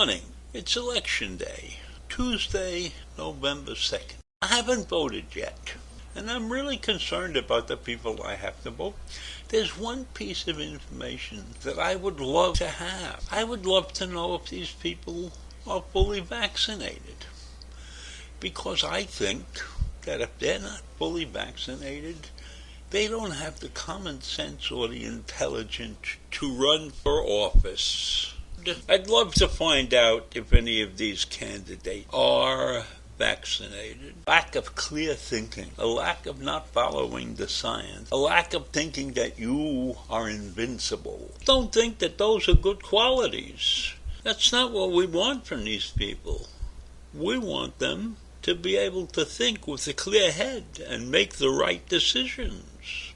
morning. It's election day, Tuesday, November 2nd. I haven't voted yet, and I'm really concerned about the people I have to vote. There's one piece of information that I would love to have. I would love to know if these people are fully vaccinated, because I think that if they're not fully vaccinated, they don't have the common sense or the intelligence to run for office. I'd love to find out if any of these candidates are vaccinated. Lack of clear thinking, a lack of not following the science, a lack of thinking that you are invincible. Don't think that those are good qualities. That's not what we want from these people. We want them to be able to think with a clear head and make the right decisions.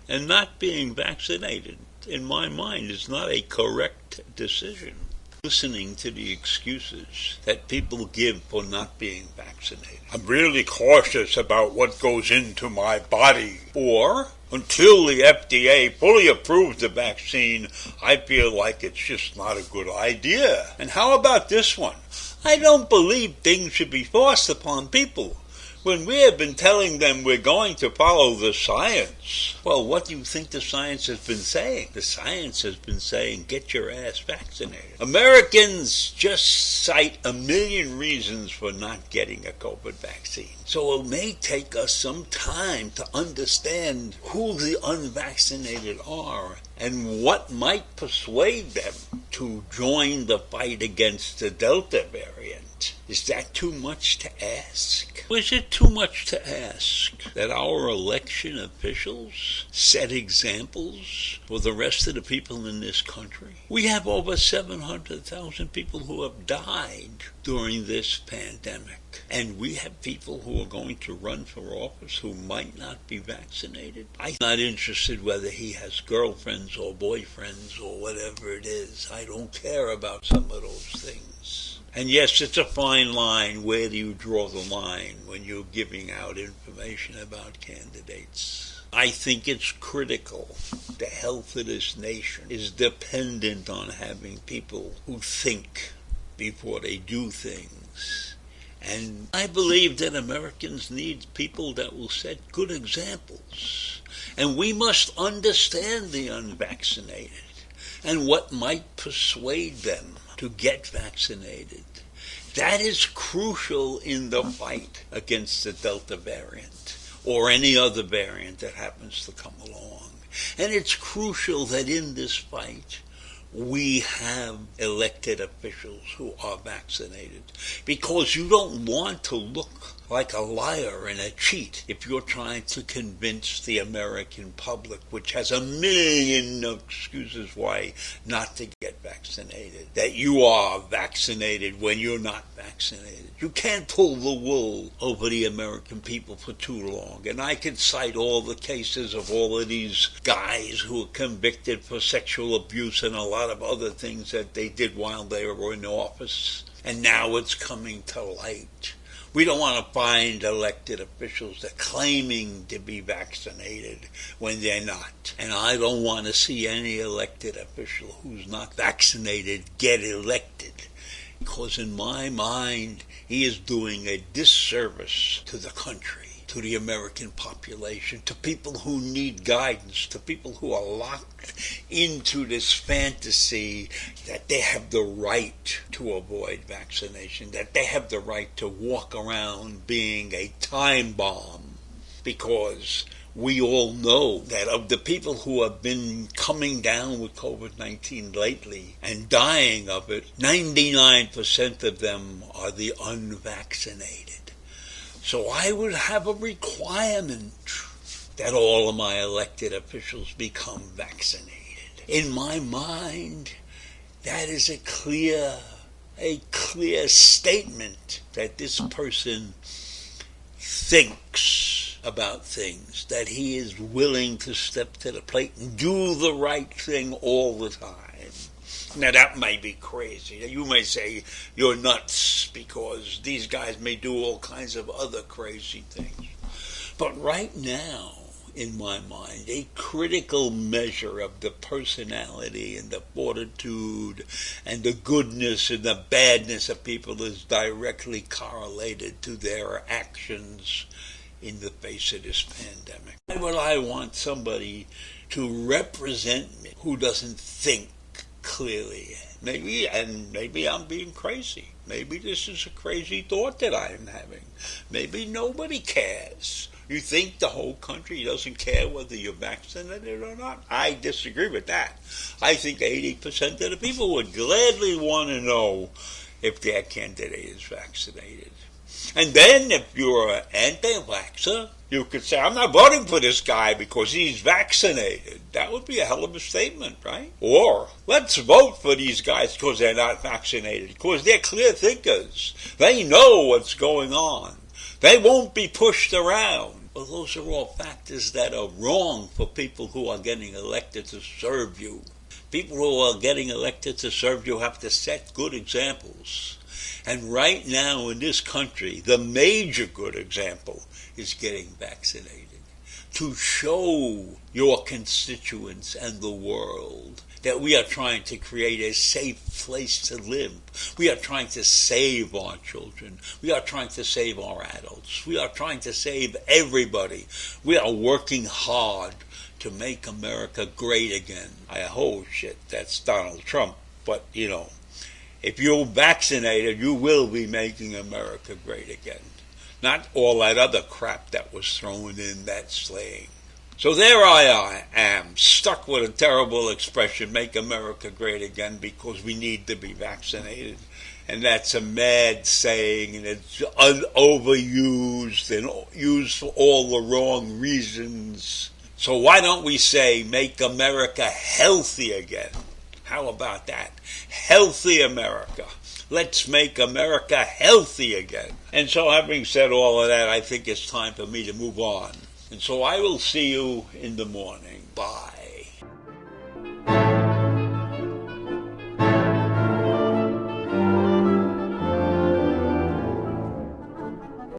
And not being vaccinated, in my mind, is not a correct decision. Listening to the excuses that people give for not being vaccinated. I'm really cautious about what goes into my body. Or, until the FDA fully approves the vaccine, I feel like it's just not a good idea. And how about this one? I don't believe things should be forced upon people when we have been telling them we're going to follow the science. Well, what do you think the science has been saying? The science has been saying, get your ass vaccinated. Americans just cite a million reasons for not getting a COVID vaccine. So it may take us some time to understand who the unvaccinated are and what might persuade them to join the fight against the Delta variant. Is that too much to ask? Is it too much to ask that our election officials set examples for the rest of the people in this country? We have over 700,000 people who have died during this pandemic. And we have people who are going to run for office who might not be vaccinated. I'm not interested whether he has girlfriends or boyfriends or whatever it is. I don't care about some of those things. And yes, it's a fine line. Where do you draw the line when you're giving out information about candidates? I think it's critical. The health of this nation is dependent on having people who think before they do things. And I believe that Americans need people that will set good examples. And we must understand the unvaccinated and what might persuade them to get vaccinated. That is crucial in the fight against the Delta variant or any other variant that happens to come along. And it's crucial that in this fight we have elected officials who are vaccinated, because you don't want to look like a liar and a cheat if you're trying to convince the American public, which has a million excuses why not to get vaccinated, that you are vaccinated when you're not vaccinated. You can't pull the wool over the American people for too long. And I can cite all the cases of all of these guys who were convicted for sexual abuse and a lot of other things that they did while they were in office. And now it's coming to light. We don't want to find elected officials that are claiming to be vaccinated when they're not. And I don't want to see any elected official who's not vaccinated get elected, because in my mind, he is doing a disservice to the country, to the American population, to people who need guidance, to people who are locked into this fantasy that they have the right to avoid vaccination, that they have the right to walk around being a time bomb, because we all know that of the people who have been coming down with COVID-19 lately and dying of it, 99% of them are the unvaccinated. So I would have a requirement that all of my elected officials become vaccinated. In my mind, that is a clear statement that this person thinks about things, that he is willing to step to the plate and do the right thing all the time. Now that may be crazy. You may say you're nuts because these guys may do all kinds of other crazy things. But right now, in my mind. A critical measure of the personality and the fortitude and the goodness and the badness of people is directly correlated to their actions in the face of this pandemic. Why would I want somebody to represent me who doesn't think clearly? Maybe I'm being crazy. Maybe this is a crazy thought that I am having. Maybe nobody cares. You think the whole country doesn't care whether you're vaccinated or not? I disagree with that. I think 80% of the people would gladly want to know if their candidate is vaccinated. And then if you're an anti-vaxxer, you could say, I'm not voting for this guy because he's vaccinated. That would be a hell of a statement, right? Or, let's vote for these guys because they're not vaccinated, because they're clear thinkers. They know what's going on. They won't be pushed around. Well, those are all factors that are wrong for people who are getting elected to serve you. People who are getting elected to serve you have to set good examples. And right now in this country, the major good example is getting vaccinated. To show your constituents and the world that we are trying to create a safe place to live. We are trying to save our children. We are trying to save our adults. We are trying to save everybody. We are working hard to make America great again. That's Donald Trump. But, if you're vaccinated, you will be making America great again. Not all that other crap that was thrown in that slaying. So there I am, stuck with a terrible expression, make America great again, because we need to be vaccinated. And that's a mad saying, and it's overused and used for all the wrong reasons. So why don't we say, make America healthy again? How about that? Healthy America. Let's make America healthy again. And so having said all of that, I think it's time for me to move on. And so I will see you in the morning. Bye.